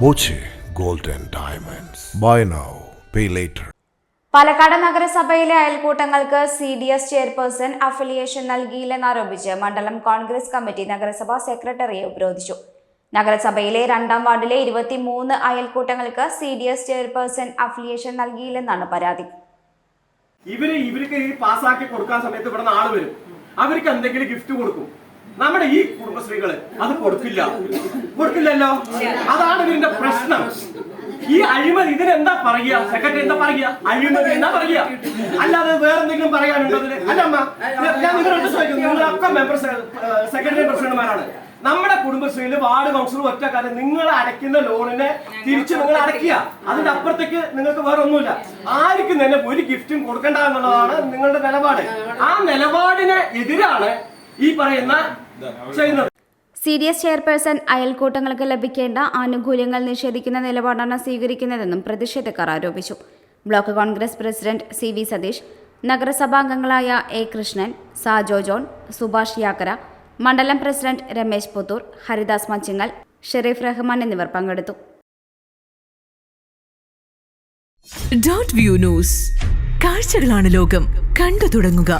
Boche gold and diamonds. Buy now, pay later. Palakkad നഗരസഭയിലെ അയൽക്കൂട്ടങ്ങൾക്ക് CDS chairperson affiliation നൽകിയില്ലെന്നാരോപിച്ച് മണ്ഡലം Congress committee നഗരസഭാ സെക്രട്ടറിയെ ഉപരോധിച്ചു. നഗരസഭയിലെ 2ാം വാർഡിലെ 23 അയൽക്കൂട്ടങ്ങൾക്ക് CDS ചെയർപേഴ്സൺ അഫിലിയേഷൻ നൽകിയില്ലെന്നാണ് പരാതി. ഇവർക്ക് ഈ പാസ്സാക്കി കൊടുക്കാൻ സമയത്ത് ഇവിടെ ആള് വരും, അവർക്ക് എന്തെങ്കിലും ഗിഫ്റ്റ് കൊടുക്കും. നമ്മുടെ ഈ കുടുംബശ്രീകള് അത് കൊടുക്കില്ലല്ലോ. അതാണ് ഇതിന്റെ പ്രശ്നം. ഈ അഴിമതി ഇതിനെന്താ പറയുക? സെക്രട്ടറി എന്താ പറയുക? അഴിമതി എന്നാ പറയുക, അല്ലാതെ വേറെന്തെങ്കിലും പറയാനുണ്ടോ? അല്ല അമ്മ, ഞാൻ നിങ്ങളോട് ചോദിക്കുന്നു, നിങ്ങളൊക്കെ സെക്രട്ടറി പ്രസിഡന്റുമാരാണ്. നമ്മുടെ കുടുംബശ്രീയിൽ വാർഡ് കൗൺസിലർ ഒറ്റ കാര്യം, നിങ്ങൾ അടയ്ക്കുന്ന ലോണിനെ തിരിച്ച് നിങ്ങൾ അടയ്ക്കുക. അതിന്റെ അപ്പുറത്തേക്ക് നിങ്ങൾക്ക് വേറെ ഒന്നുമില്ല. ആർക്കും തന്നെ ഒരു ഗിഫ്റ്റും കൊടുക്കണ്ട എന്നുള്ളതാണ് നിങ്ങളുടെ നിലപാട്. ആ നിലപാടിന് എതിരാണ് ഈ പറയുന്ന ചെയ്യുന്നത്. CDS ചെയർപേഴ്സൺ അയൽക്കൂട്ടങ്ങൾക്ക് ലഭിക്കേണ്ട ആനുകൂല്യങ്ങൾ നിഷേധിക്കുന്ന നിലപാടാണ് സ്വീകരിക്കുന്നതെന്നും പ്രതിഷേധക്കാർ ആരോപിച്ചു. Block Congress president CV Satheesh, നഗരസഭാംഗങ്ങളായ A കൃഷ്ണൻ, സാജോ ജോൺ, സുഭാഷ് യാക്കര, മണ്ഡലം പ്രസിഡന്റ് രമേശ് പുത്തൂർ, ഹരിദാസ് മച്ചിങ്ങൽ, ഷെരീഫ് റഹ്മാൻ എന്നിവർ പങ്കെടുത്തു. .view ന്യൂസ്, കാഴ്ചകളാണ് ലോകം, കണ്ടു തുടങ്ങുക.